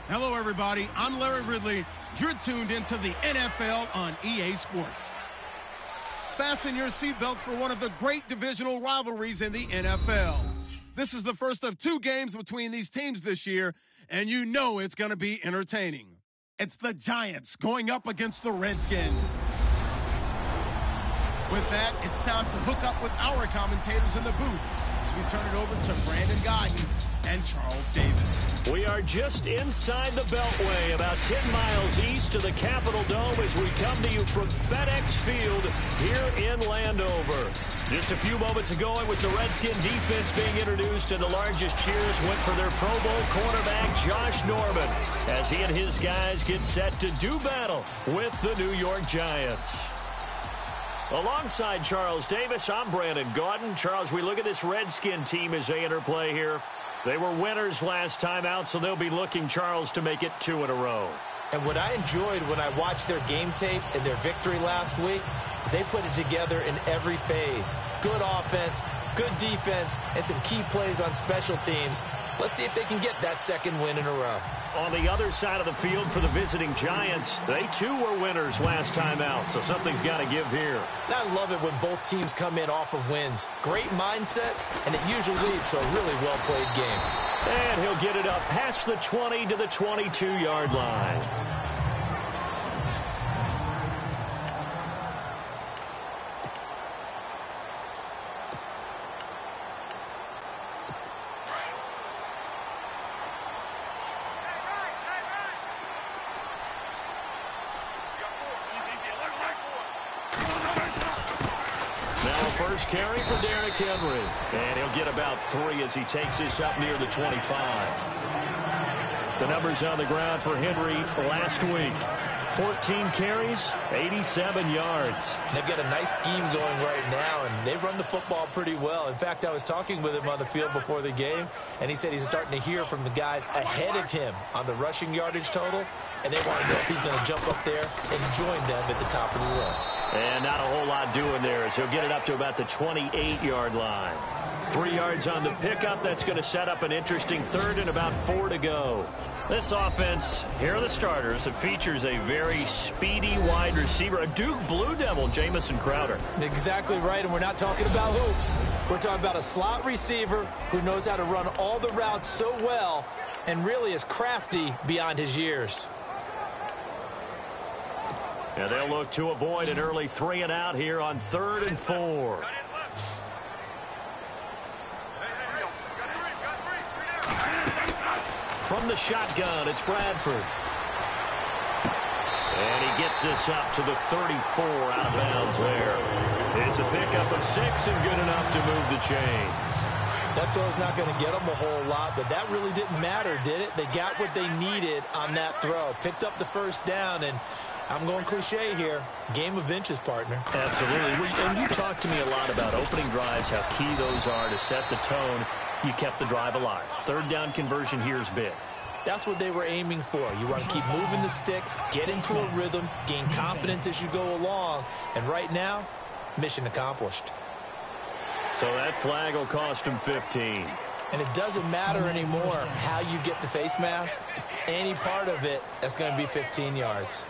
Hello, everybody. I'm Larry Ridley. You're tuned into the NFL on EA Sports. Fasten your seatbelts for one of the great divisional rivalries in the NFL. This is the first of 2 games between these teams this year, and you know it's going to be entertaining. It's the Giants going up against the Redskins. With that, it's time to hook up with our commentators in the booth as we turn it over to Brandon Godden and Charles Davis. We are just inside the Beltway, about 10 miles east of the Capitol Dome as we come to you from FedEx Field here in Landover. Just a few moments ago, it was the Redskin defense being introduced, and the largest cheers went for their Pro Bowl cornerback, Josh Norman, as he and his guys get set to do battle with the New York Giants. Alongside Charles Davis, I'm Brandon Gaudin. Charles, we look at this Redskin team as they enter play here. They were winners last time out, so they'll be looking, Charles, to make it 2 in a row. And what I enjoyed when I watched their game tape and their victory last week is they put it together in every phase. Good offense, good defense, and some key plays on special teams. Let's see if they can get that 2nd win in a row. On the other side of the field for the visiting Giants, they too were winners last time out, so something's got to give here. And I love it when both teams come in off of wins. Great mindsets, and it usually leads to a really well-played game. And he'll get it up past the 20 to the 22-yard line. First carry for Derrick Henry. And he'll get about 3 as he takes this up near the 25. The numbers on the ground for Henry last week. 14 carries, 87 yards. They've got a nice scheme going right now, and they run the football pretty well. In fact, I was talking with him on the field before the game, and he said he's starting to hear from the guys ahead of him on the rushing yardage total, and they want to know if he's going to jump up there and join them at the top of the list. And not a whole lot doing there as he'll get it up to about the 28-yard line. 3 yards on the pickup. That's going to set up an interesting 3rd and about 4 to go. This offense, here are the starters. It features a very speedy wide receiver, a Duke Blue Devil, Jamison Crowder. Exactly right, and we're not talking about hoops. We're talking about a slot receiver who knows how to run all the routes so well and really is crafty beyond his years. Yeah, they'll look to avoid an early 3 and out here on 3rd and 4. From the shotgun, it's Bradford. And he gets this up to the 34 out of bounds there. It's a pickup of 6 and good enough to move the chains. That throw's not going to get them a whole lot, but that really didn't matter, did it? They got what they needed on that throw. Picked up the 1st down, and I'm going cliche here. Game of inches, partner. Absolutely. And you talked to me a lot about opening drives, how key those are to set the tone. You kept the drive alive. 3rd down conversion here is big. That's what they were aiming for. You want to keep moving the sticks, get into a rhythm, gain confidence as you go along. And right now, mission accomplished. So that flag will cost him 15. And it doesn't matter anymore how you get the face mask. Any part of it, that's going to be 15 yards.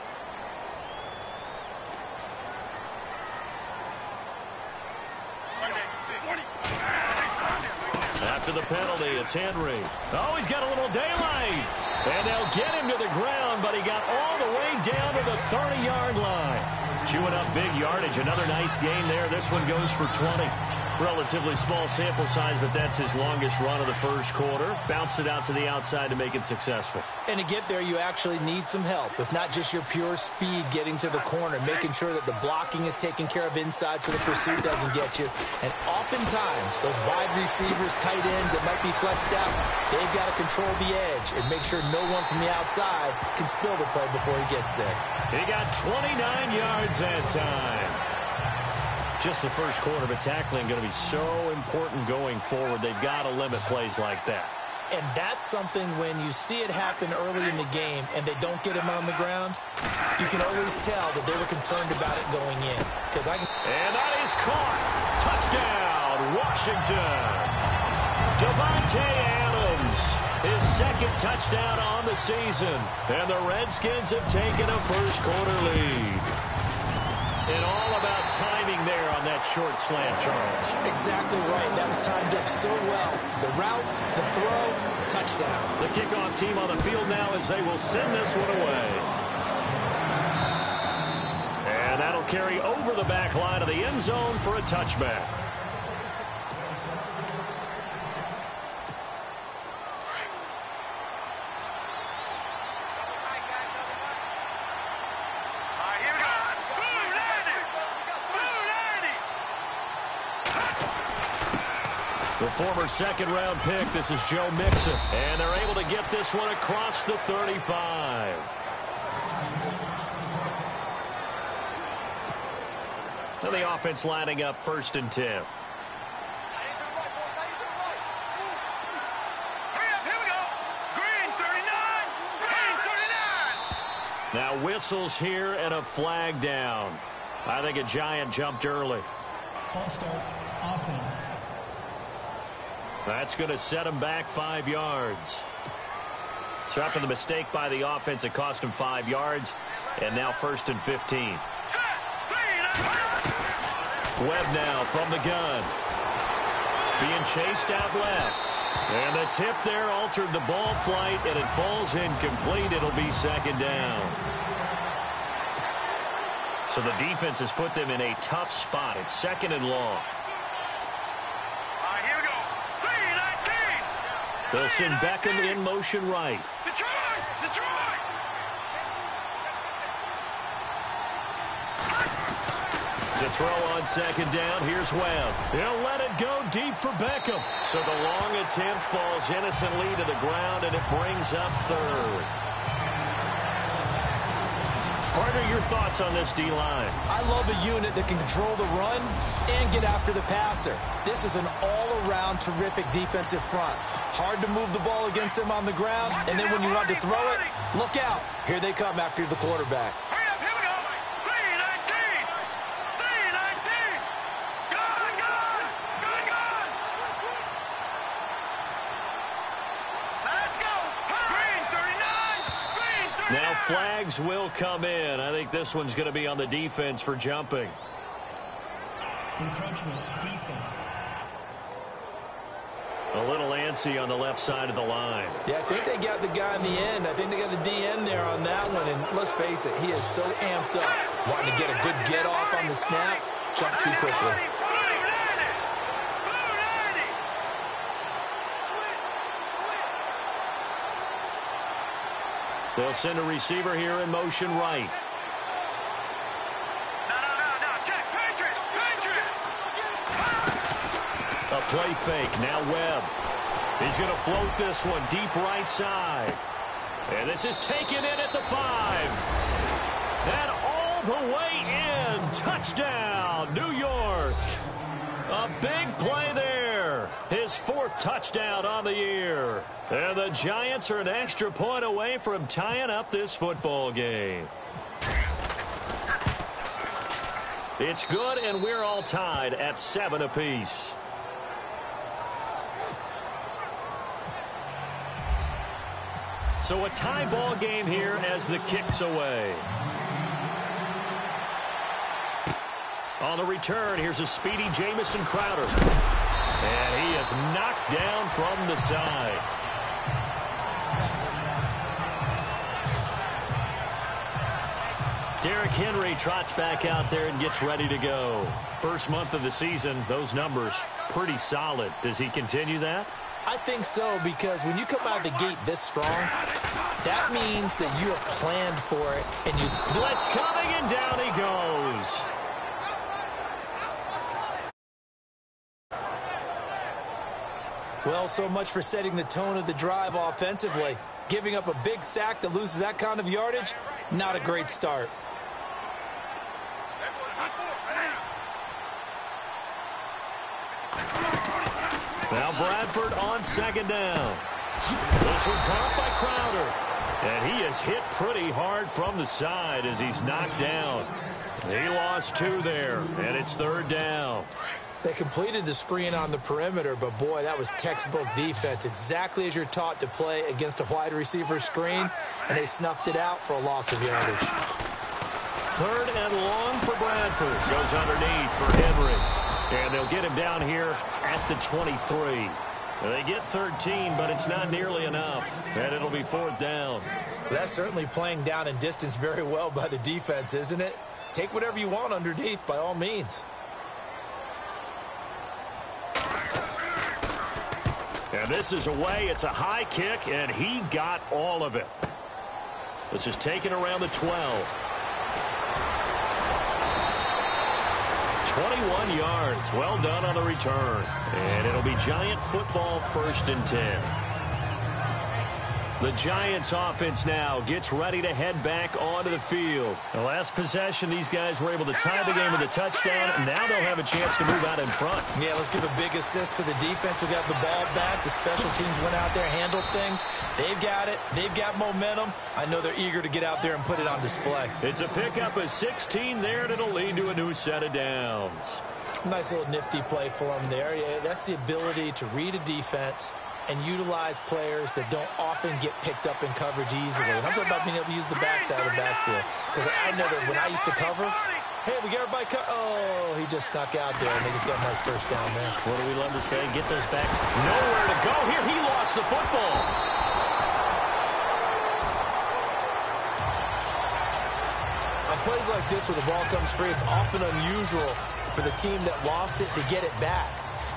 After the penalty, it's Henry. Oh, he's got a little daylight. And they'll get him to the ground, but he got all the way down to the 30-yard line. Chewing up big yardage. Another nice gain there. This one goes for 20. Relatively small sample size, but that's his longest run of the 1st quarter. Bounced it out to the outside to make it successful. And to get there, you actually need some help. It's not just your pure speed getting to the corner, making sure that the blocking is taken care of inside so the pursuit doesn't get you. And oftentimes, those wide receivers, tight ends that might be flexed out, they've got to control the edge and make sure no one from the outside can spill the play before he gets there. He got 29 yards that time. Just the 1st quarter, but tackling going to be so important going forward. They've got to limit plays like that. And that's something when you see it happen early in the game and they don't get him on the ground, you can always tell that they were concerned about it going in. And that is caught. Touchdown, Washington. Davante Adams. his second touchdown on the season. And the Redskins have taken a first-quarter lead. And all about timing there on that short slant, Charles. Exactly right. That was timed up so well. The route, the throw, touchdown. The kickoff team on the field now as they will send this one away. And that'll carry over the back line of the end zone for a touchback. The former second-round pick, this is Joe Mixon. And they're able to get this one across the 35. So the offense lining up 1st and 10. Now whistles here and a flag down. I think a Giant jumped early. False start, offense. That's going to set him back 5 yards. So after the mistake by the offense, it cost him 5 yards. And now 1st and 15. Webb now from the gun. Being chased out left. And the tip there altered the ball flight, and it falls incomplete. It'll be 2nd down. So the defense has put them in a tough spot. It's 2nd and long. They'll send Beckham in motion right. Detroit! To throw on 2nd down, here's Webb. He'll let it go deep for Beckham. So the long attempt falls innocently to the ground, and it brings up 3rd. Partner, your thoughts on this D-line? I love a unit that can control the run and get after the passer. This is an all-around terrific defensive front. Hard to move the ball against them on the ground, and then when you want to throw it, look out. Here they come after the quarterback. Now flags will come in. I think this one's going to be on the defense for jumping. Encroachment, defense. A little antsy on the left side of the line. Yeah, I think they got the guy in the end. I think they got the DN there on that one. And let's face it, he is so amped up. Wanting to get a good get off on the snap, jump too quickly. They'll send a receiver here in motion right. A play fake. Now Webb. He's going to float this one deep right side. And this is taken in at the 5. And all the way in. Touchdown, New York. A big play there. His 4th touchdown on the year. And the Giants are an extra point away from tying up this football game. It's good, and we're all tied at 7 apiece. So a tie ball game here as the kick's away. On the return, here's a speedy Jamison Crowder. And he is knocked down from the side. Derrick Henry trots back out there and gets ready to go. First month of the season, those numbers pretty solid. Does he continue that? I think so, because when you come out of the gate this strong, that means that you have planned for it. And you blitz coming, and down he goes. Well, so much for setting the tone of the drive offensively. Giving up a big sack that loses that kind of yardage, not a great start. Now Bradford on 2nd down. This one caught by Crowder. And he is hit pretty hard from the side as he's knocked down. He lost 2 there, and it's 3rd down. They completed the screen on the perimeter, but boy, that was textbook defense. Exactly as you're taught to play against a wide receiver screen, and they snuffed it out for a loss of yardage. 3rd and long for Bradford. Goes underneath for Henry. And they'll get him down here at the 23. They get 13, but it's not nearly enough. And it'll be 4th down. That's certainly playing down in distance very well by the defense, isn't it? Take whatever you want underneath by all means. And this is away. It's a high kick, and he got all of it. This is taken around the 12. 21 yards. Well done on the return. And it'll be Giant football, 1st and 10. The Giants offense now gets ready to head back onto the field. The last possession, these guys were able to tie the game with a touchdown, and now they'll have a chance to move out in front. Yeah, let's give a big assist to the defense who got the ball back. The special teams went out there, handled things. They've got it. They've got momentum. I know they're eager to get out there and put it on display. It's a pickup of 16 there, and it'll lead to a new set of downs. Nice little nifty play for them there. Yeah, that's the ability to read a defense and utilize players that don't often get picked up in coverage easily. And I'm talking about being able to use the backside of the backfield. Because I know that when I used to cover, hey, we got everybody oh, he just snuck out there, and they just got a nice 1st down there. What do we love to say? Get those backs. Nowhere to go here. He lost the football. On plays like this where the ball comes free, it's often unusual for the team that lost it to get it back.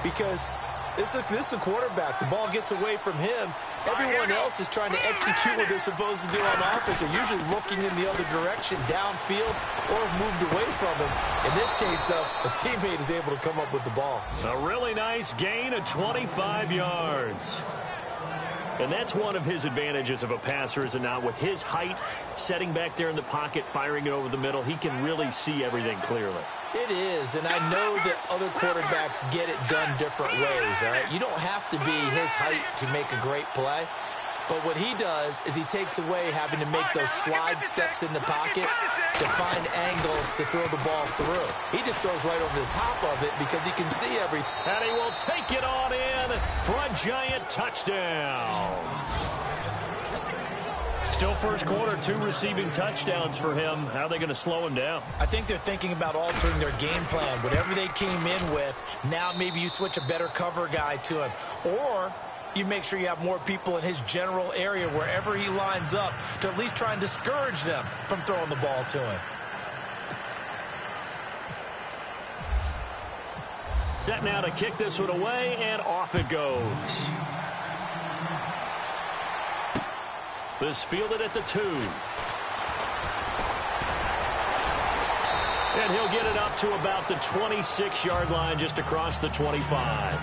Because this is the quarterback. The ball gets away from him. Everyone else is trying to execute what they're supposed to do on offense. They're usually looking in the other direction, downfield, or moved away from him. In this case, though, a teammate is able to come up with the ball. A really nice gain of 25 yards. And that's one of his advantages of a passer, is it not? With his height, setting back there in the pocket, firing it over the middle, he can really see everything clearly. It is, and I know that other quarterbacks get it done different ways, all right? You don't have to be his height to make a great play. But what he does is he takes away having to make those slide steps in the pocket to find angles to throw the ball through. He just throws right over the top of it because he can see everything. And he will take it on in for a Giant touchdown. Still 1st quarter, 2 receiving touchdowns for him. How are they going to slow him down? I think they're thinking about altering their game plan. Whatever they came in with, now maybe you switch a better cover guy to him. Or you make sure you have more people in his general area wherever he lines up to at least try and discourage them from throwing the ball to him. Set now to kick this one away, and off it goes. This fielded at the 2. And he'll get it up to about the 26-yard line, just across the 25.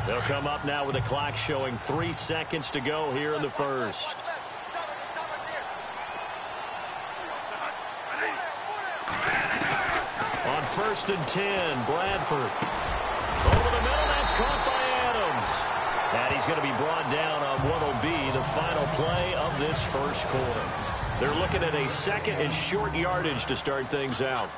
They'll come up now with the clock showing 3 seconds to go here in the 1st. On 1st and 10, Bradford. Over the middle, that's caught by Adams. And he's going to be brought down on what will be the final play of this 1st quarter. They're looking at a 2nd and short yardage to start things out.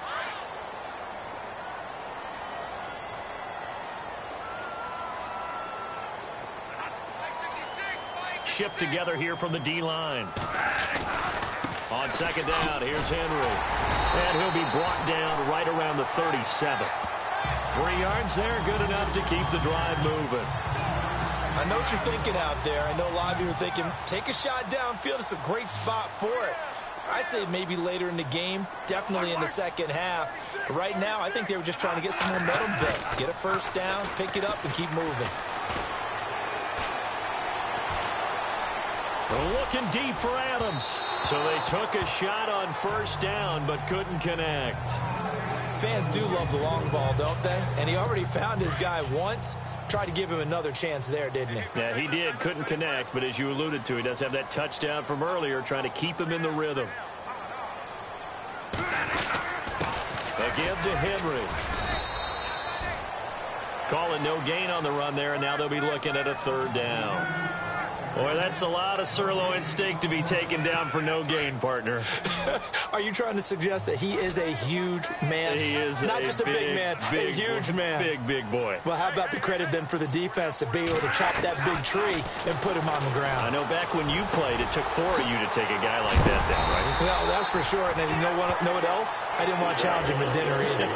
Shift together here from the D-line. On 2nd down, here's Henry. And he'll be brought down right around the 37. 3 yards there, good enough to keep the drive moving. I know what you're thinking out there. I know a lot of you are thinking, take a shot downfield. It's a great spot for it. I'd say maybe later in the game, definitely in the 2nd half. But right now, I think they were just trying to get some momentum built. Get a 1st down, pick it up, and keep moving. Looking deep for Adams. So they took a shot on 1st down, but couldn't connect. Fans do love the long ball, don't they? And he already found his guy once. Tried to give him another chance there, didn't he? Yeah, he did. Couldn't connect, but as you alluded to, he does have that touchdown from earlier, trying to keep him in the rhythm. Again to Henry. Call it no gain on the run there, and now they'll be looking at a 3rd down. Boy, that's a lot of sirloin steak to be taken down for no gain, partner. Are you trying to suggest that he is a huge man? He is not just a big man, a huge man. Big boy. Well, how about the credit then for the defense to be able to chop that big tree and put him on the ground? I know back when you played, it took 4 of you to take a guy like that down, right? Well, that's for sure. And then you know what else? I didn't want to challenge him to dinner either.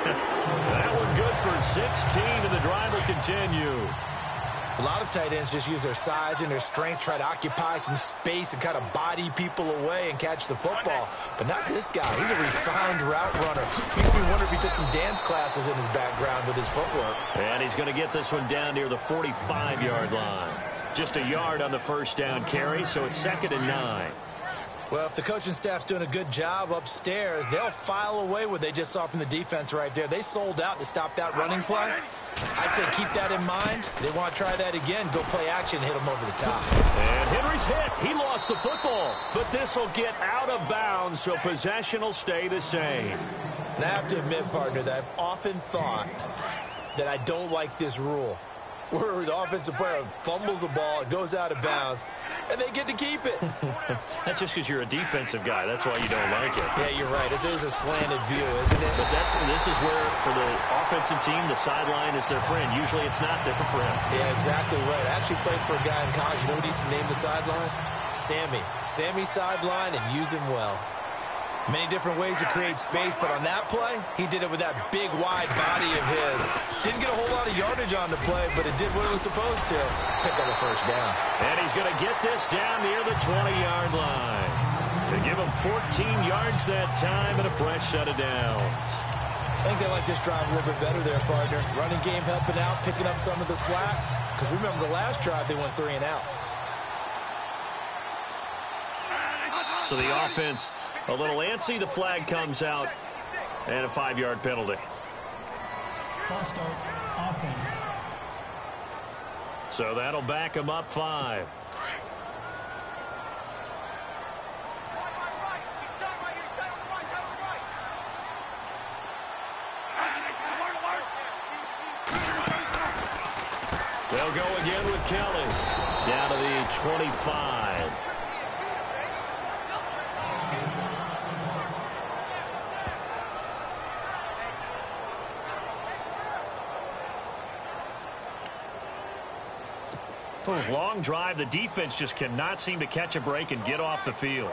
That one good for 16, and the drive will continue. A lot of tight ends just use their size and their strength, try to occupy some space and kind of body people away and catch the football. But not this guy. He's a refined route runner. Makes me wonder if he took some dance classes in his background with his footwork. And he's going to get this one down near the 45-yard line. Just a yard on the 1st down carry, so it's 2nd and 9. Well, if the coaching staff's doing a good job upstairs, they'll file away what they just saw from the defense right there. They sold out to stop that running play. I'd say keep that in mind. They want to try that again. Go play action, hit them over the top. And Henry's hit. He lost the football. But this will get out of bounds, so possession will stay the same. And I have to admit, partner, that I've often thought that I don't like this rule, where the offensive player fumbles the ball, it goes out of bounds, and they get to keep it. That's just because you're a defensive guy. That's why you don't like it. Yeah, you're right. It is a slanted view, isn't it? But this is where, for the offensive team, the sideline is their friend. Usually it's not their friend. Yeah, exactly right. I actually played for a guy in college. You know what he used to name the sideline? Sammy. Sammy sideline, and use him well. Many different ways to create space, but on that play, he did it with that big, wide body of his. Didn't get a whole lot of yardage on the play, but it did what it was supposed to. Pick up a 1st down. And he's going to get this down near the 20-yard line. They give him 14 yards that time and a fresh set of downs. I think they like this drive a little bit better there, partner. Running game helping out, picking up some of the slack. Because remember, the last drive, they went 3 and out. So the offense a little antsy. The flag comes out, and a 5-yard penalty. False start, offense. So that'll back him up 5. They'll go again with Kelly. Down to the 25. Long drive. The defense just cannot seem to catch a break and get off the field.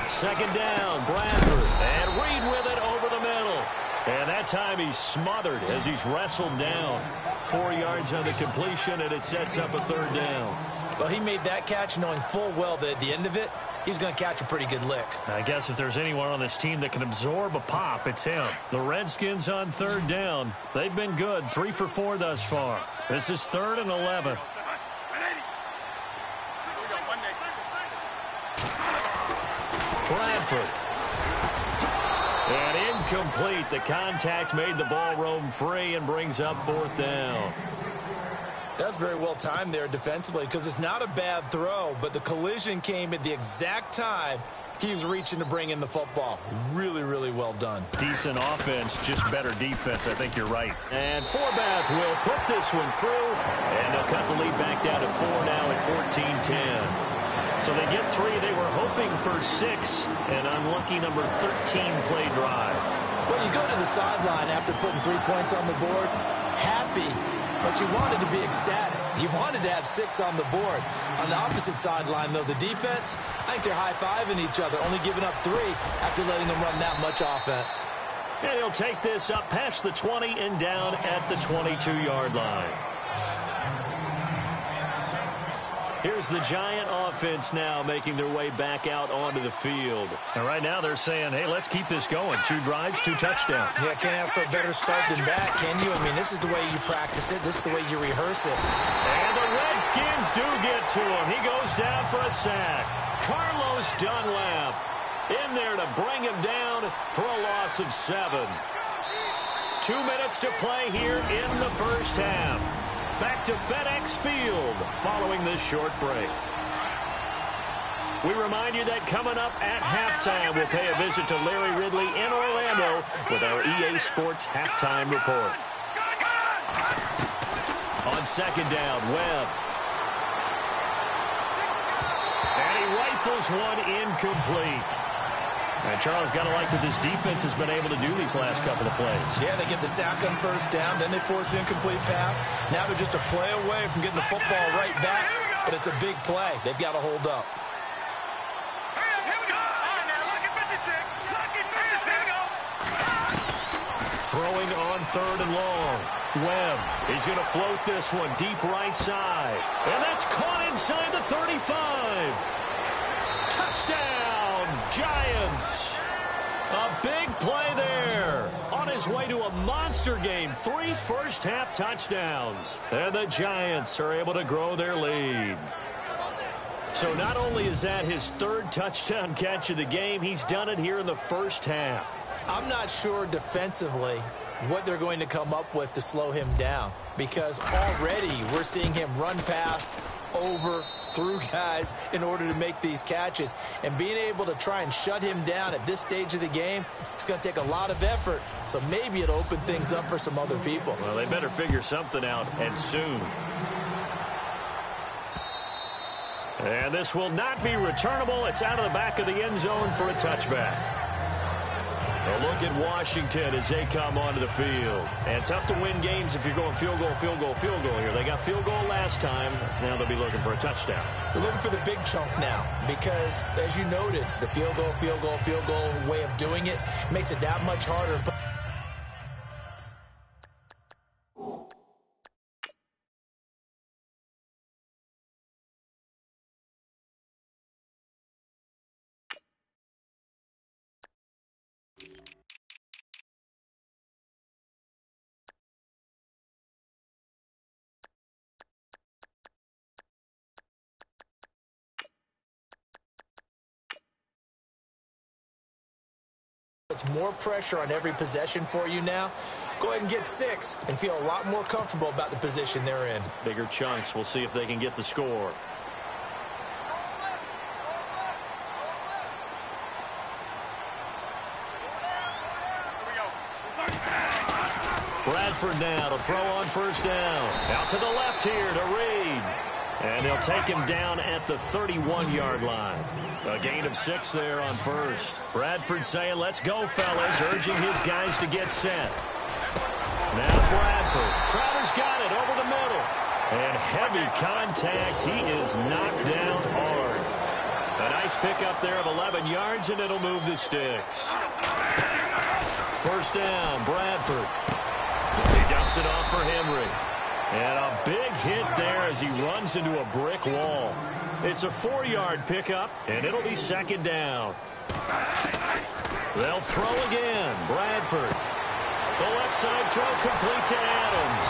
Second down, Bradford. And Reed with it over the middle. And that time he's smothered as he's wrestled down. 4 yards on the completion, and it sets up a 3rd down. Well, he made that catch knowing full well that at the end of it, he's going to catch a pretty good lick. I guess if there's anyone on this team that can absorb a pop, it's him. The Redskins on 3rd down. They've been good, 3 for 4 thus far. This is 3rd and 11. Bradford. And incomplete. The contact made the ball roam free and brings up 4th down. That's very well timed there defensively because it's not a bad throw, but the collision came at the exact time he was reaching to bring in the football. Really, really well done. Decent offense, just better defense. I think you're right. And Forbath will put this one through, and they'll cut the lead back down to 4 now at 14-10. So they get 3. They were hoping for 6, an unlucky number 13 play drive. Well, you go to the sideline after putting 3 points on the board, happy, but you wanted to be ecstatic. You wanted to have 6 on the board. On the opposite sideline, though, the defense, I think they're high-fiving each other, only giving up 3 after letting them run that much offense. And he'll take this up past the 20 and down at the 22-yard line. Here's the Giant offense now making their way back out onto the field. And right now they're saying, hey, let's keep this going. 2 drives, 2 touchdowns. Yeah, can't ask for a better start than that, can you? I mean, this is the way you practice it. This is the way you rehearse it. And the Redskins do get to him. He goes down for a sack. Carlos Dunlap in there to bring him down for a loss of 7. 2 minutes to play here in the first half. Back to FedEx Field following this short break. We remind you that coming up at halftime, we'll pay a visit to Larry Ridley in Orlando with our EA Sports Halftime Report. On second down, Webb. And he rifles one incomplete. And Charles, got to like what this defense has been able to do these last couple of plays. Yeah, they get the sack on first down, then they force an incomplete pass. Now they're just a play away from getting the football right back, but it's a big play. They've got to hold up. Throwing on third and long. Webb, he's going to float this one deep right side. And that's caught inside the 35. Touchdown, Giants. A big play there. On his way to a monster game. 3 first-half touchdowns. And the Giants are able to grow their lead. So not only is that his third touchdown catch of the game, he's done it here in the first half. I'm not sure defensively what they're going to come up with to slow him down, because already we're seeing him run past, over, through guys in order to make these catches. And being able to try and shut him down at this stage of the game, it's going to take a lot of effort. So maybe it'll open things up for some other people. Well, they better figure something out, and soon. And this will not be returnable. It's out of the back of the end zone for a touchback. A look at Washington as they come onto the field. And tough to win games if you're going field goal, field goal, field goal here. They got field goal last time. Now they'll be looking for a touchdown. They're looking for the big chunk now because, as you noted, the field goal, field goal, field goal way of doing it makes it that much harder. It's more pressure on every possession for you now. Go ahead and get 6 and feel a lot more comfortable about the position they're in. Bigger chunks. We'll see if they can get the score. Bradford now to throw on first down. Out to the left here to Reed. And they'll take him down at the 31-yard line. A gain of 6 there on first. Bradford saying, let's go, fellas, urging his guys to get set. Now Bradford. Crowder's got it over the middle. And heavy contact. He is knocked down hard. A nice pickup there of 11 yards, and it'll move the sticks. First down, Bradford. He dumps it off for Henry. And a big hit there as he runs into a brick wall. It's a 4-yard pickup, and it'll be second down. They'll throw again. Bradford. The left side throw complete to Adams.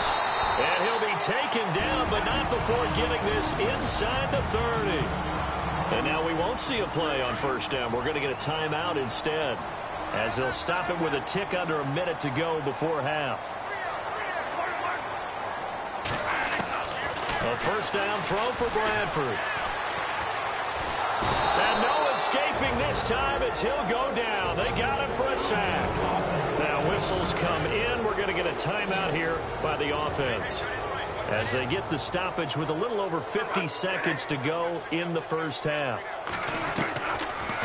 And he'll be taken down, but not before getting this inside the 30. And now we won't see a play on first down. We're going to get a timeout instead, as they'll stop it with a tick under a minute to go before half. A first down throw for Bradford. And no escaping this time as he'll go down. They got him for a sack. Now whistles come in. We're going to get a timeout here by the offense, as they get the stoppage with a little over 50 seconds to go in the first half.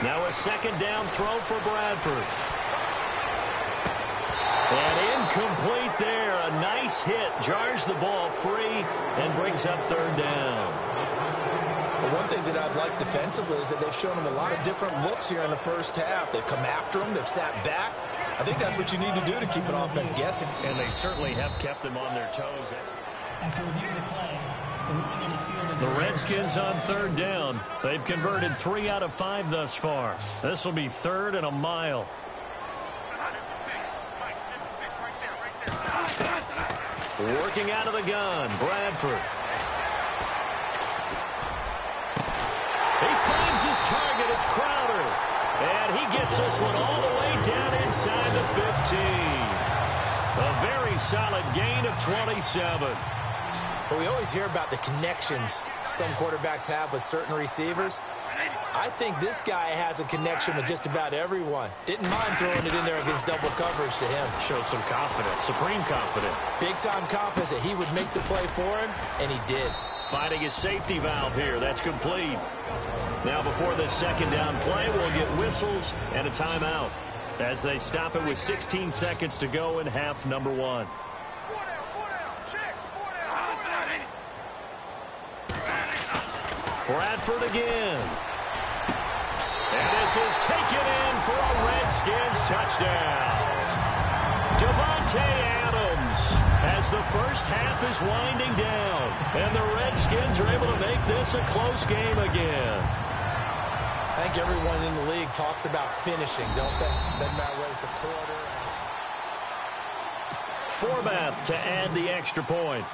Now a second down throw for Bradford. And incomplete there. A nice hit. Jars the ball free and brings up third down. Well, one thing that I've liked defensively is that they've shown them a lot of different looks here in the first half. They've come after them. They've sat back. I think that's what you need to do to keep an offense guessing. And they certainly have kept them on their toes. After reviewing the play, the ruling on the field is... The Redskins on third down. They've converted 3 out of 5 thus far. This will be third and a mile. Working out of the gun, Bradford. He finds his target. It's Crowder. And he gets this one all the way down inside the 15. A very solid gain of 27. But we always hear about the connections some quarterbacks have with certain receivers. I think this guy has a connection with just about everyone. Didn't mind throwing it in there against double coverage to him. Shows some confidence, supreme confidence. Big-time confidence that he would make the play for him, and he did. Finding his safety valve here. That's complete. Now before this second down play, we'll get whistles and a timeout as they stop it with 16 seconds to go in half number one. Bradford again. And this is taken in for a Redskins touchdown. Devontae Adams as the first half is winding down. And the Redskins are able to make this a close game again. I think everyone in the league talks about finishing, don't they? Doesn't matter whether it's a quarter. Forbath to add the extra point.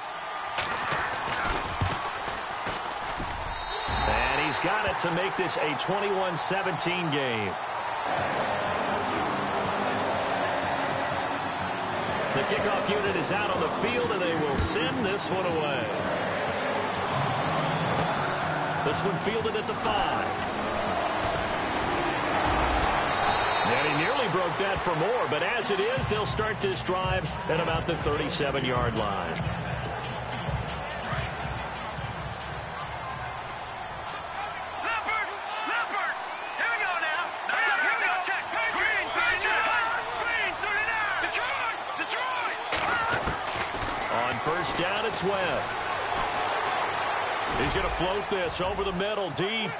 And he's got it to make this a 21-17 game. The kickoff unit is out on the field, and they will send this one away. This one fielded at the 5. And he nearly broke that for more, but as it is, they'll start this drive at about the 37-yard line. On first down, it's Webb. He's going to float this over the middle, deep.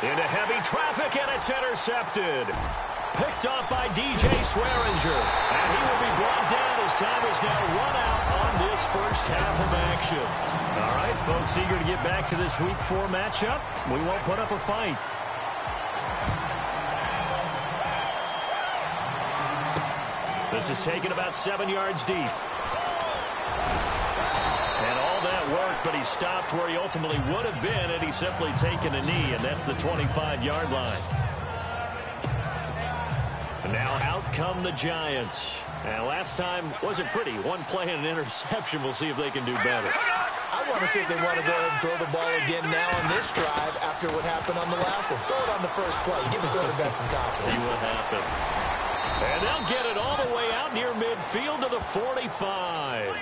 Into heavy traffic, and it's intercepted. Picked off by DJ Swearinger. And he will be brought down as time is now run out on this first half of action. All right, folks, eager to get back to this Week 4 matchup. We won't put up a fight. This is taken about 7 yards deep. And all that worked, but he stopped where he ultimately would have been had he simply taken a knee, and that's the 25-yard line. And now out come the Giants. And last time wasn't pretty. One play and an interception. We'll see if they can do better. I want to see if they want to go ahead and throw the ball again now on this drive after what happened on the last one. Throw it on the first play. Give the quarterback some confidence. See what happens. And they'll get it all the way out near midfield to the 45.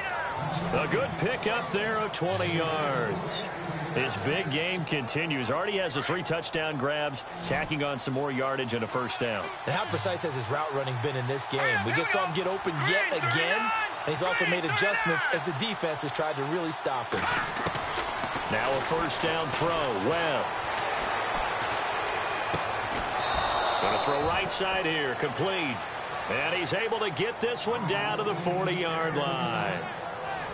A good pick up there of 20 yards. His big game continues. Already has the 3 touchdown grabs, tacking on some more yardage and a first down. And how precise has his route running been in this game? We just saw him get open yet again, and he's also made adjustments as the defense has tried to really stop him. Now a first down throw. Webb. Going to throw right side here. Complete. And he's able to get this one down to the 40-yard line.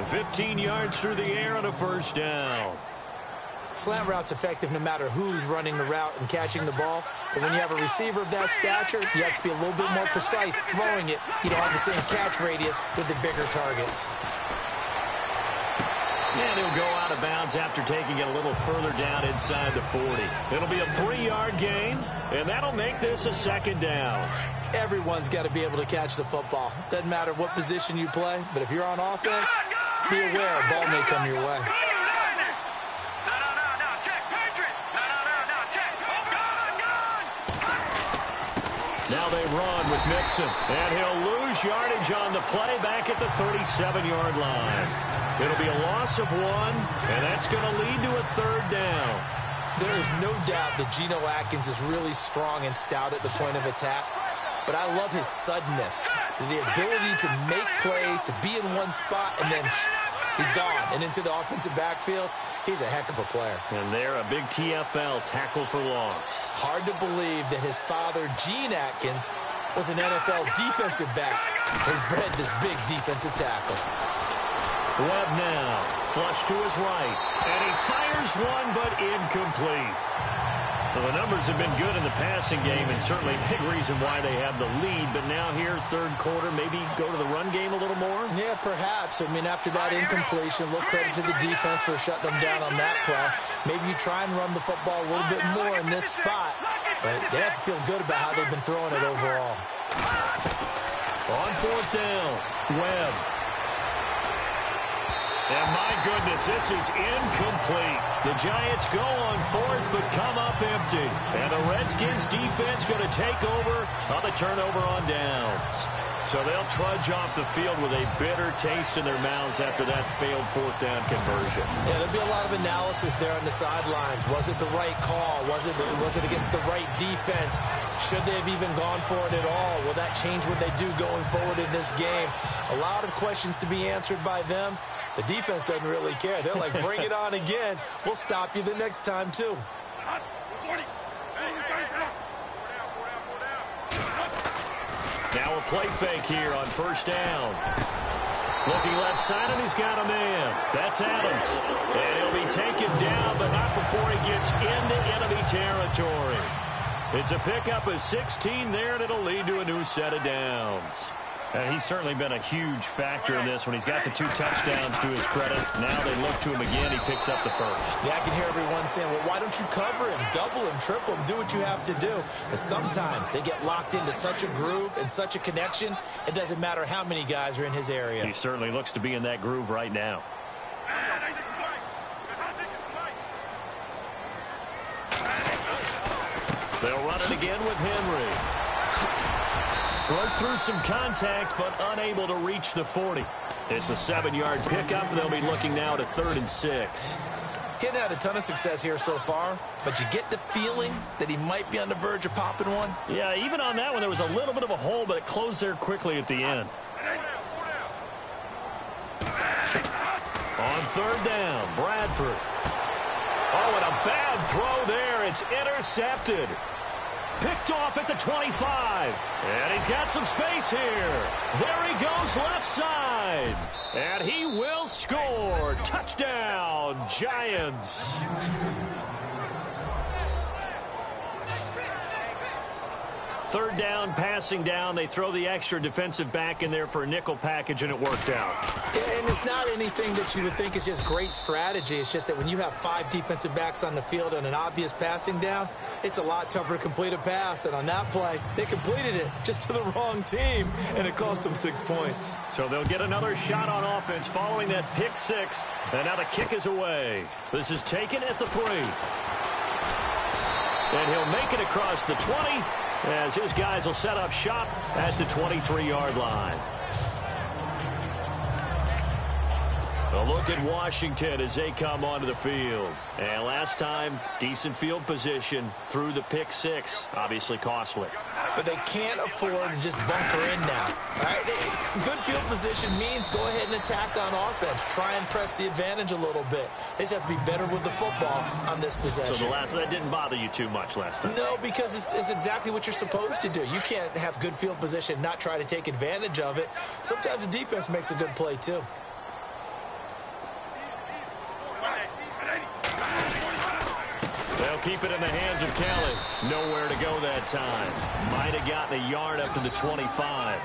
15 yards through the air and a first down. Slant route's effective no matter who's running the route and catching the ball. But when you have a receiver of that stature, you have to be a little bit more precise throwing it. You don't have the same catch radius with the bigger targets. And he'll go out of bounds after taking it a little further down inside the 40. It'll be a 3-yard gain, and that'll make this a second down. Everyone's got to be able to catch the football. Doesn't matter what position you play, but if you're on offense, be aware a ball may come your way. Now they run with Mixon, and he'll lose yardage on the play back at the 37-yard line. It'll be a loss of 1, and that's going to lead to a third down. There is no doubt that Geno Atkins is really strong and stout at the point of attack, but I love his suddenness, the ability to make plays, to be in one spot, and then he's gone and into the offensive backfield. He's a heck of a player. And they're a big TFL tackle for loss. Hard to believe that his father, Gene Atkins, was an NFL defensive back. He's bred this big defensive tackle. Webb now, flush to his right, and he fires one, but incomplete. Well, the numbers have been good in the passing game, and certainly a big reason why they have the lead. But now here, third quarter, maybe go to the run game a little more? Yeah, perhaps. I mean, after that incompletion, a little credit to the defense for shutting them down on that play. Maybe you try and run the football a little bit more in this spot. But they have to feel good about how they've been throwing it overall. On fourth down, Webb. And my goodness, this is incomplete. The Giants go on fourth, but come up empty. And the Redskins defense going to take over on the turnover on downs. So they'll trudge off the field with a bitter taste in their mouths after that failed fourth down conversion. Yeah, there'll be a lot of analysis there on the sidelines. Was it the right call? Was it against the right defense? Should they have even gone for it at all? Will that change what they do going forward in this game? A lot of questions to be answered by them. The defense doesn't really care. They're like, bring it on again. We'll stop you the next time, too. Now a play fake here on first down. Looking left side, and he's got a man. That's Adams. And he'll be taken down, but not before he gets into enemy territory. It's a pickup of 16 there, and it'll lead to a new set of downs. He's certainly been a huge factor in this when he's got the 2 touchdowns to his credit. Now they look to him again. He picks up the first. Yeah, I can hear everyone saying, well, why don't you cover him, double him, triple him, do what you have to do. But sometimes they get locked into such a groove and such a connection, it doesn't matter how many guys are in his area. He certainly looks to be in that groove right now. They'll run it again with Henry. Worked through some contact, but unable to reach the 40. It's a 7-yard pickup. They'll be looking now to 3rd and 6. He hadn't had a ton of success here so far, but you get the feeling that he might be on the verge of popping one. Yeah, even on that one, there was a little bit of a hole, but it closed there quickly at the end. On 3rd down, Bradford. Oh, and a bad throw there. It's intercepted. Picked off at the 25. And he's got some space here. There he goes left side. And he will score. Touchdown, Giants. Third down, passing down. They throw the extra defensive back in there for a nickel package, and it worked out. And it's not anything that you would think is just great strategy. It's just that when you have 5 defensive backs on the field and an obvious passing down, it's a lot tougher to complete a pass. And on that play, they completed it just to the wrong team, and it cost them 6 points. So they'll get another shot on offense following that pick 6. And now the kick is away. This is taken at the 3. And he'll make it across the 20. As his guys will set up shop at the 23-yard line. A look at Washington as they come onto the field. And last time, decent field position through the pick 6. Obviously costly. But they can't afford to just bunker in now. All right? Good field position means go ahead and attack on offense. Try and press the advantage a little bit. They just have to be better with the football on this possession. So that didn't bother you too much last time? No, because it's exactly what you're supposed to do. You can't have good field position and not try to take advantage of it. Sometimes the defense makes a good play, too. They'll keep it in the hands of Kelly. Nowhere to go that time. Might have gotten a yard up to the 25.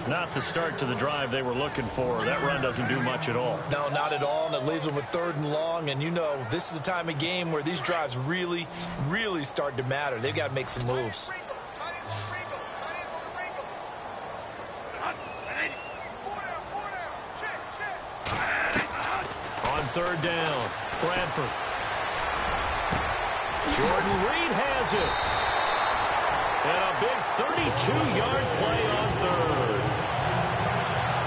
Not the start to the drive they were looking for. That run doesn't do much at all. No, not at all, and it leaves them with 3rd and long. And, you know, this is the time of game where these drives really, really start to matter. They've got to make some moves. On 3rd down, Bradford. Jordan Reed has it. And a big 32-yard play on 3rd.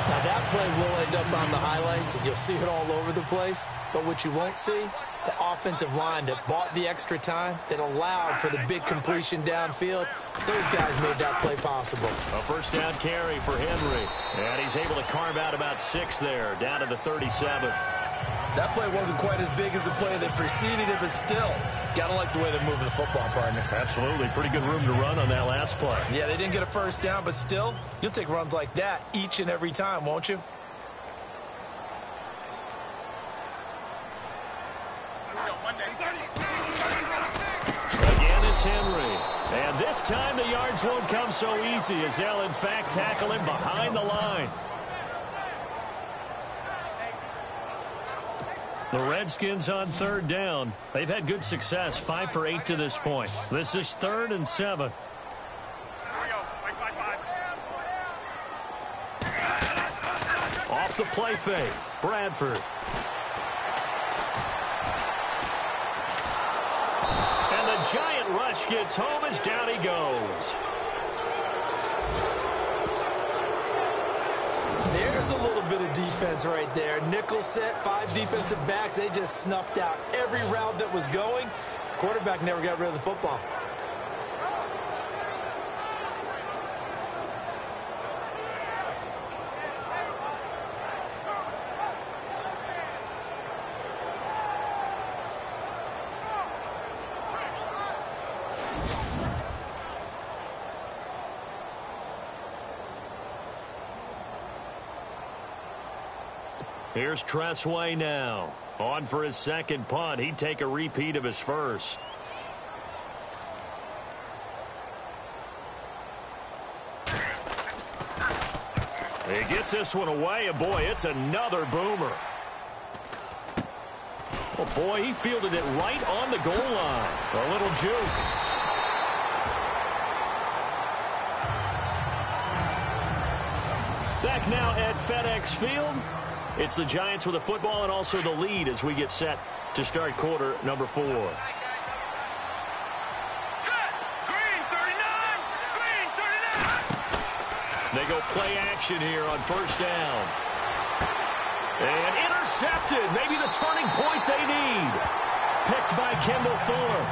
Now, that play will end up on the highlights, and you'll see it all over the place. But what you won't see, the offensive line that bought the extra time, that allowed for the big completion downfield, those guys made that play possible. A first down carry for Henry. And he's able to carve out about 6 there, down to the 37. That play wasn't quite as big as the play that preceded it, but still, gotta like the way they're moving the football, partner. Absolutely. Pretty good room to run on that last play. Yeah, they didn't get a first down, but still, you'll take runs like that each and every time, won't you? Again, it's Henry. And this time the yards won't come so easy as they'll, in fact, tackle him behind the line. The Redskins on 3rd down. They've had good success, 5 for 8 to this point. This is 3rd and 7. Off the play fake. Bradford. And the giant rush gets home as down he goes. There's a little bit of defense right there. Nickel set, 5 defensive backs. They just snuffed out every route that was going. Quarterback never got rid of the football. Here's Tressway now. On for his second punt. He'd take a repeat of his first. He gets this one away, and boy, it's another boomer. Oh, boy, he fielded it right on the goal line. A little juke. Back now at FedEx Field. It's the Giants with the football and also the lead as we get set to start quarter number 4. Set. Green 39. Green 39. They go play action here on first down. And intercepted. Maybe the turning point they need. Picked by Kendall Fuller.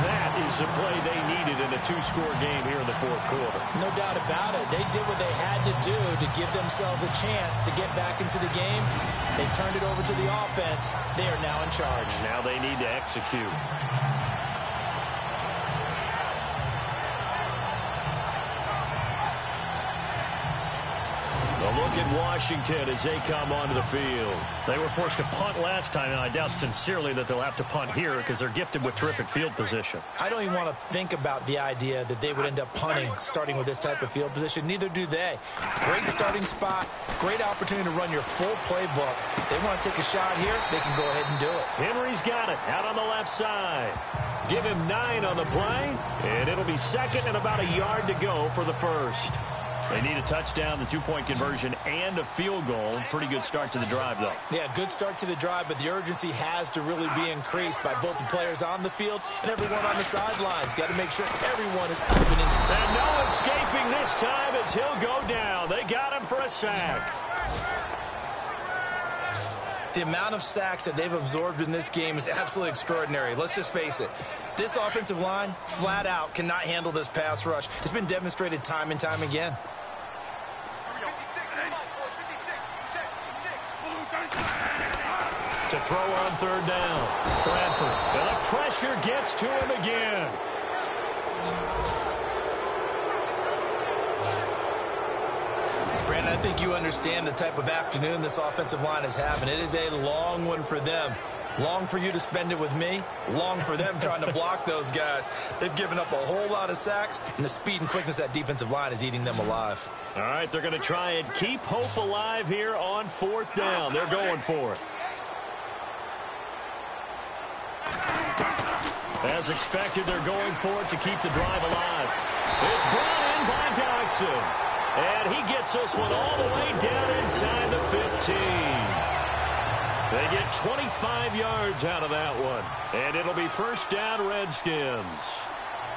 That is the play they needed in a 2-score game here in the fourth quarter. No doubt about it. They did what they had to do to give themselves a chance to get back into the game. They turned it over to the offense. They are now in charge. Now they need to execute. A look at Washington as they come onto the field. They were forced to punt last time, and I doubt sincerely that they'll have to punt here because they're gifted with terrific field position. I don't even want to think about the idea that they would end up punting starting with this type of field position. Neither do they. Great starting spot, great opportunity to run your full playbook. If they want to take a shot here, they can go ahead and do it. Henry's got it out on the left side. Give him 9 on the play, and it'll be second and about a yard to go for the first. They need a touchdown, the 2-point conversion, and a field goal. Pretty good start to the drive, though. Yeah, good start to the drive, but the urgency has to really be increased by both the players on the field and everyone on the sidelines. Got to make sure everyone is opening. And no escaping this time as he'll go down. They got him for a sack. The amount of sacks that they've absorbed in this game is absolutely extraordinary. Let's just face it. This offensive line, flat out, cannot handle this pass rush. It's been demonstrated time and time again. To throw on third down. Bradford. And the pressure gets to him again. Brandon, I think you understand the type of afternoon this offensive line is having. It is a long one for them. Long for you to spend it with me. Long for them trying to block those guys. They've given up a whole lot of sacks, and the speed and quickness of that defensive line is eating them alive. All right, they're going to try and keep hope alive here on fourth down. They're going for it. As expected, they're going for it to keep the drive alive. It's brought in by Dodson. And he gets this one all the way down inside the 15. They get 25 yards out of that one. And it'll be first down, Redskins.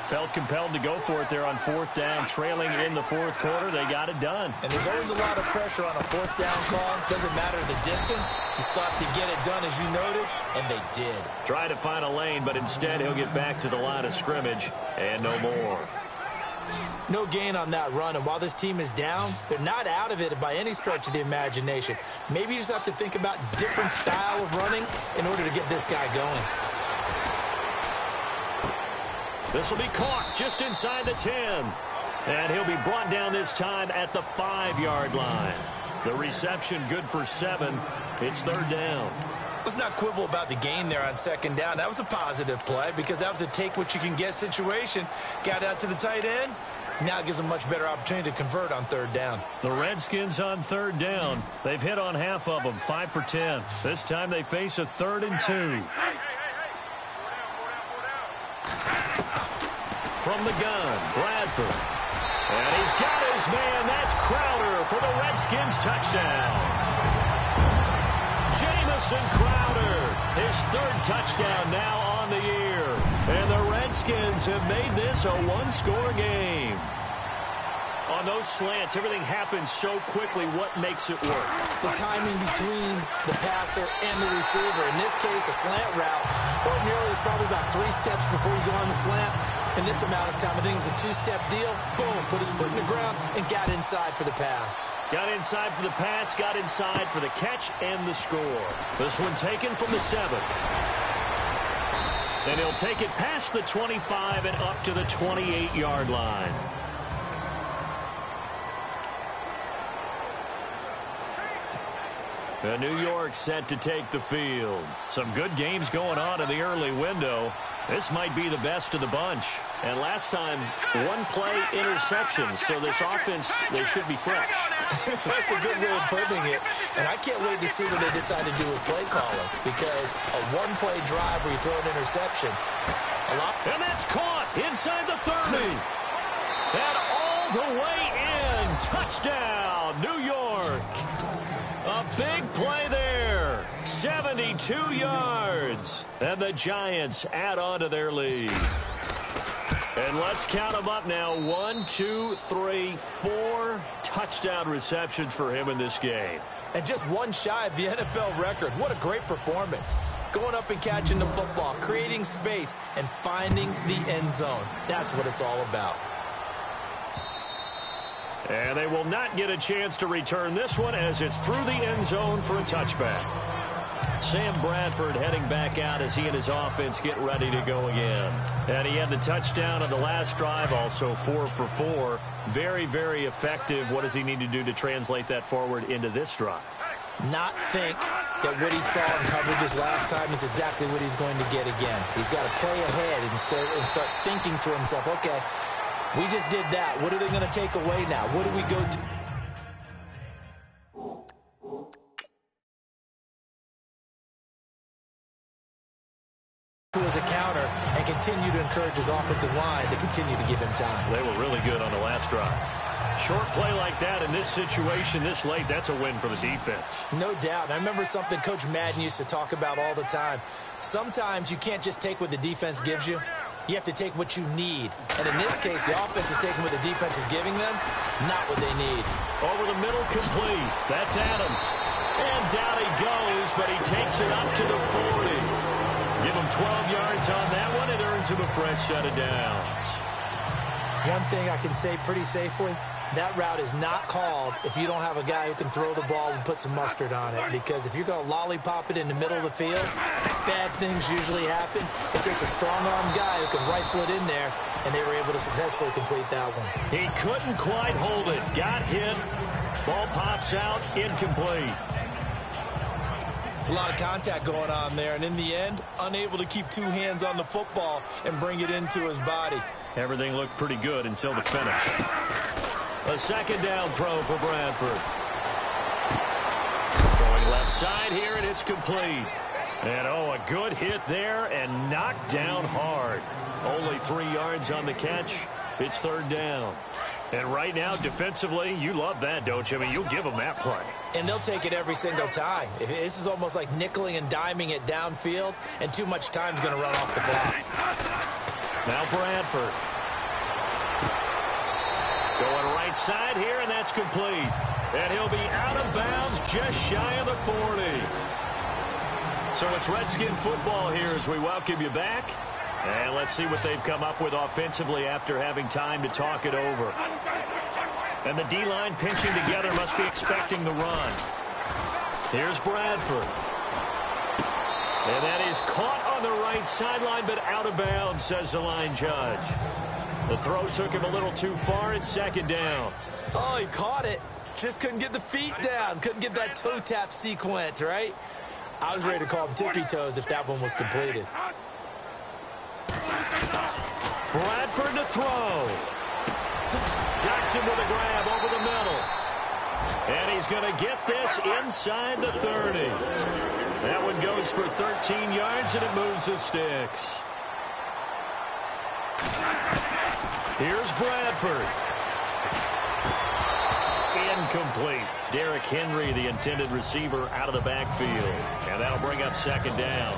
Felt compelled to go for it there on fourth down, trailing in the fourth quarter. They got it done. And there's always a lot of pressure on a fourth down call. Doesn't matter the distance. You stop to get it done, as you noted, and they did. Try to find a lane, but instead he'll get back to the line of scrimmage and no more. No gain on that run, and while this team is down, they're not out of it by any stretch of the imagination. Maybe you just have to think about different style of running in order to get this guy going. This will be caught just inside the 10. And he'll be brought down this time at the 5-yard line. The reception good for 7. It's third down. Let's not quibble about the gain there on second down. That was a positive play because that was a take-what-you-can-get situation. Got out to the tight end. Now it gives them a much better opportunity to convert on third down. The Redskins on third down. They've hit on half of them, 5 for 10. This time they face a 3rd and 2. From the gun, Bradford. And he's got his man. That's Crowder for the Redskins touchdown. Jamison Crowder, his third touchdown now on the year. And the Redskins have made this a one-score game. On those slants, everything happens so quickly. What makes it work? The timing between the passer and the receiver. In this case, a slant route. Ordinarily, it's probably about 3 steps before you go on the slant. In this amount of time, I think it was a 2-step deal. Boom, put his foot in the ground and got inside for the pass. Got inside for the pass, got inside for the catch and the score. This one taken from the 7. And he'll take it past the 25 and up to the 28-yard line. New York set to take the field. Some good games going on in the early window. This might be the best of the bunch. And last time, 1-play interception. So this offense, they should be fresh. That's a good way of putting it. And I can't wait to see what they decide to do with play calling. Because a 1-play drive where you throw an interception. And that's caught inside the 30. And all the way in. Touchdown, New York. A big play there. 72 yards. And the Giants add on to their lead. And let's count them up now. 1, 2, 3, 4 touchdown receptions for him in this game. And just one shy of the NFL record. What a great performance. Going up and catching the football, creating space, and finding the end zone. That's what it's all about. And they will not get a chance to return this one as it's through the end zone for a touchback. Sam Bradford heading back out as he and his offense get ready to go again. And he had the touchdown on the last drive, also 4 for 4. Very, very effective. What does he need to do to translate that forward into this drive? Not think that what he saw in coverages last time is exactly what he's going to get again. He's got to play ahead and start thinking to himself, okay, we just did that. What are they going to take away now? What do we go to? As a counter and continue to encourage his offensive line to continue to give him time. They were really good on the last drive. Short play like that in this situation this late, that's a win for the defense. No doubt. And I remember something Coach Madden used to talk about all the time. Sometimes you can't just take what the defense gives you. You have to take what you need. And in this case, the offense is taking what the defense is giving them, not what they need. Over the middle, complete. That's Adams. And down he goes, but he takes it up to the 40. Give him 12 yards on that one. It earns him a fresh set of downs. One thing I can say pretty safely, that route is not called if you don't have a guy who can throw the ball and put some mustard on it. Because if you're going to lollipop it in the middle of the field, bad things usually happen. It takes a strong-armed guy who can rifle it in there, and they were able to successfully complete that one. He couldn't quite hold it. Got hit. Ball pops out. Incomplete. It's a lot of contact going on there, and in the end, unable to keep 2 hands on the football and bring it into his body. Everything looked pretty good until the finish. A second down throw for Bradford. Throwing left side here, and it's complete. And, a good hit there and knocked down hard. Only 3 yards on the catch. It's third down. And right now, defensively, you love that, don't you? I mean, you'll give them that play. And they'll take it every single time. This is almost like nickeling and diming it downfield, and too much time's going to run off the clock. Now Bradford. Going right side here, and that's complete. And he'll be out of bounds just shy of the 40. So it's Redskin football here as we welcome you back. And let's see what they've come up with offensively after having time to talk it over. And the D-line pinching together must be expecting the run. Here's Bradford. And that is caught on the right sideline, but out of bounds, says the line judge. The throw took him a little too far. It's second down. Oh, he caught it. Just couldn't get the feet down. Couldn't get that toe tap sequence, right? I was ready to call him tippy toes if that one was completed. Bradford to throw. Ducks him with a grab over the middle. And he's going to get this inside the 30. That one goes for 13 yards, and it moves the sticks. Here's Bradford. incomplete. Derrick Henry, the intended receiver, out of the backfield. And that'll bring up second down.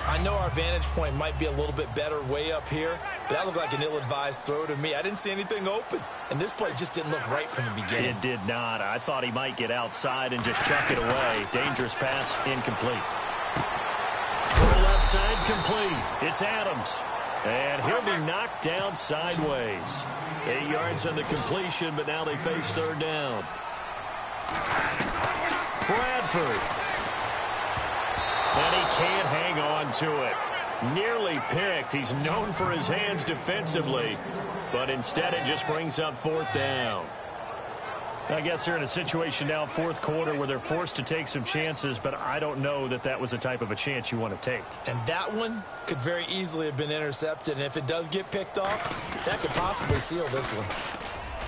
I know our vantage point might be a little bit better way up here, but that looked like an ill-advised throw to me. I didn't see anything open, and this play just didn't look right from the beginning. It did not. I thought he might get outside and just chuck it away. Dangerous pass, incomplete. For the left side, complete. It's Adams. And he'll be knocked down sideways. 8 yards on the completion, but now they face third down. Bradford. And he can't hang on to it. Nearly picked. He's known for his hands defensively, but instead it just brings up fourth down. I guess they're in a situation now, fourth quarter, where they're forced to take some chances, but I don't know that that was the type of a chance you want to take. And that one could very easily have been intercepted, and if it does get picked off, that could possibly seal this one.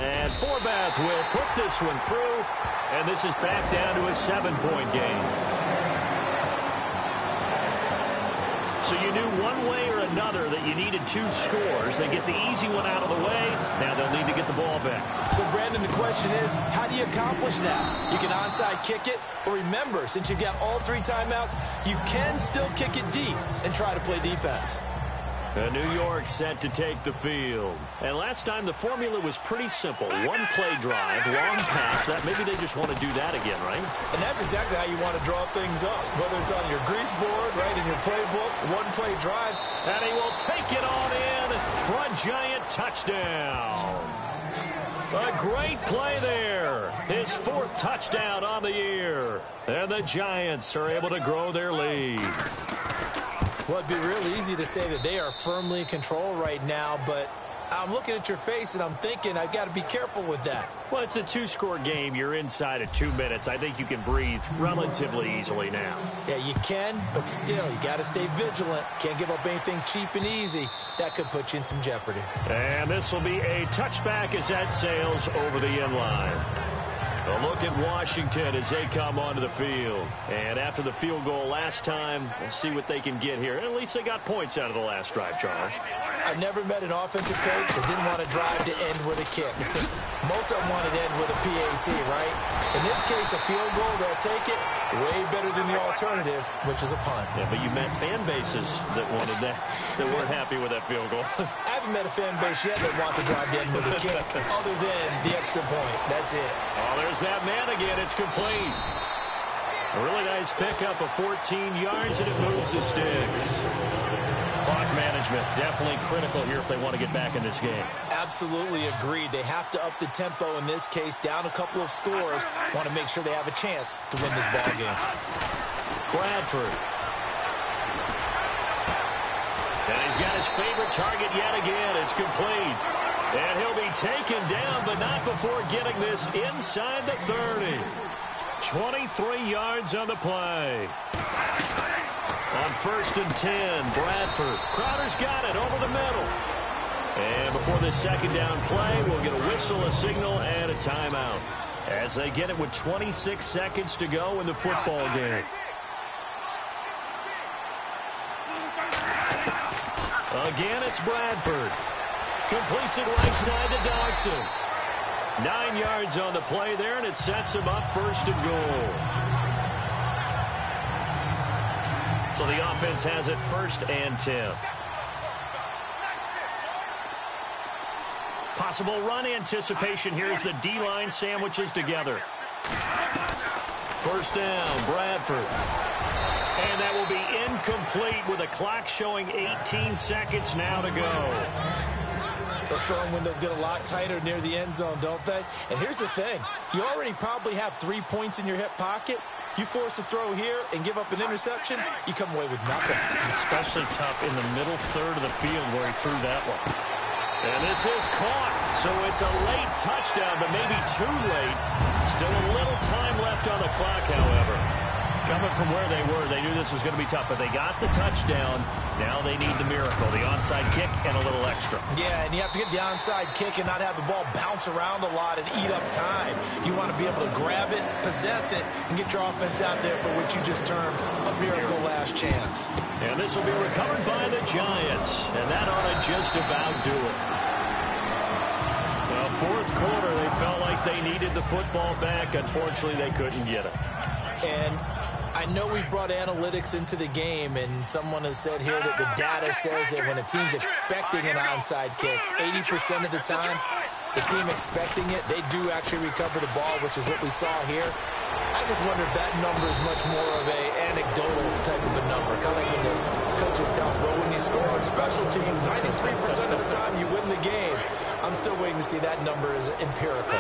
And Forbath will put this one through, and this is back down to a 7-point game. So you knew one way or another that you needed 2 scores. They get the easy one out of the way. Now they'll need to get the ball back. So, Brandon, the question is, how do you accomplish that? You can onside kick it, or remember, since you've got all 3 timeouts, you can still kick it deep and try to play defense. New York set to take the field. And last time the formula was pretty simple. 1 play drive, long pass. That maybe they just want to do that again, right? And that's exactly how you want to draw things up. Whether it's on your grease board, right, in your playbook, 1 play drives. And he will take it on in for a Giant touchdown. A great play there. His 4th touchdown on the year. And the Giants are able to grow their lead. Well, it'd be real easy to say that they are firmly in control right now, but I'm looking at your face and I'm thinking I've got to be careful with that. Well, it's a 2-score game. You're inside of 2 minutes. I think you can breathe relatively easily now. Yeah, you can, but still, you got to stay vigilant. Can't give up anything cheap and easy. That could put you in some jeopardy. And this will be a touchback as that sails over the end line. A look at Washington as they come onto the field. And after the field goal last time, we'll see what they can get here. At least they got points out of the last drive, Charles. I've never met an offensive coach that didn't want to drive to end with a kick. Most of them wanted to end with a PAT, right? In this case, a field goal, they'll take it. Way better than the alternative, which is a punt. Yeah, but you met fan bases that wanted that, that weren't happy with that field goal. I haven't met a fan base yet that wants to drive to end with a kick other than the extra point. That's it. Oh, there's that man again. It's complete. A really nice pickup of 14 yards, and it moves the sticks. Clock management definitely critical here if they want to get back in this game. Absolutely agreed. They have to up the tempo in this case, down a couple of scores. Want to make sure they have a chance to win this ball game. Bradford. And he's got his favorite target yet again. It's complete. And he'll be taken down, but not before getting this inside the 30. 23 yards on the play. On 1st and 10, Bradford. Crowder's got it over the middle. And before this second down play, we'll get a whistle, a signal, and a timeout. As they get it with 26 seconds to go in the football game. Again, it's Bradford. Completes it right side to Dodson. 9 yards on the play there, and it sets him up 1st and goal. So the offense has it 1st and 10. Possible run anticipation here as the D-line sandwiches together. 1st down, Bradford. And that will be incomplete with a clock showing 18 seconds now to go. Those throwing windows get a lot tighter near the end zone, don't they? And here's the thing. You already probably have 3 points in your hip pocket. You force a throw here and give up an interception, you come away with nothing. Especially tough in the middle third of the field where he threw that one. And this is caught. So it's a late touchdown, but maybe too late. Still a little time left on the clock, however. Coming from where they were, they knew this was going to be tough, but they got the touchdown. Now they need the miracle, the onside kick and a little extra. Yeah, and you have to get the onside kick and not have the ball bounce around a lot and eat up time. You want to be able to grab it, possess it, and get your offense out there for what you just termed a miracle last chance. And this will be recovered by the Giants, and that ought to just about do it. Well, Fourth quarter, they felt like they needed the football back. Unfortunately, they couldn't get it. And I know we've brought analytics into the game, and someone has said here that the data says that when a team's expecting an onside kick, 80% of the time, the team expecting it, they do actually recover the ball, which is what we saw here. I just wonder if that number is much more of a anecdotal type of a number. Kind of like when the coaches tell us, well, when you score on special teams, 93% of the time you win the game. I'm still waiting to see that number as empirical.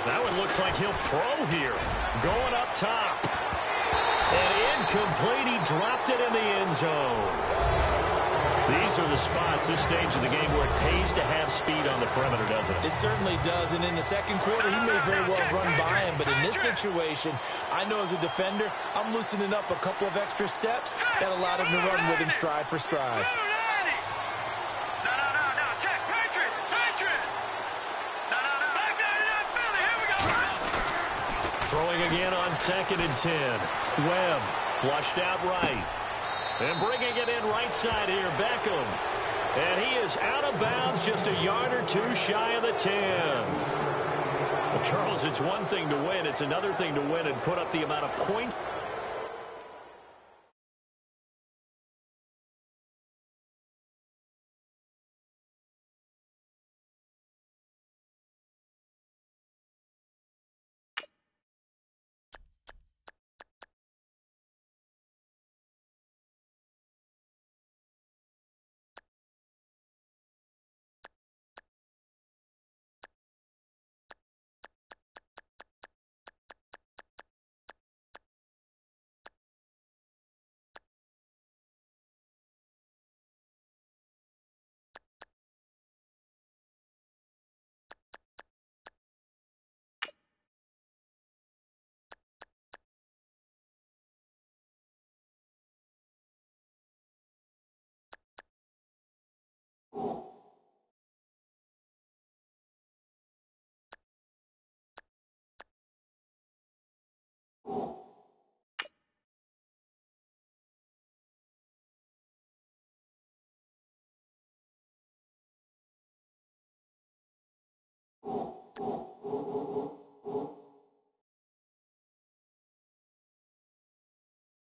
That one looks like he'll throw here. Going up top. And incomplete. He dropped it in the end zone. These are the spots, this stage of the game, where it pays to have speed on the perimeter, doesn't it? It certainly does. And in the second quarter, he may very well run by him. But in this situation, I know as a defender, I'm loosening up a couple of extra steps that allowed him to run with him stride for stride. Throwing again on 2nd and 10. Webb flushed out right. And bringing it in right side here, Beckham. And he is out of bounds, just a yard or two shy of the 10. Well, Charles, it's one thing to win. It's another thing to win and put up the amount of points.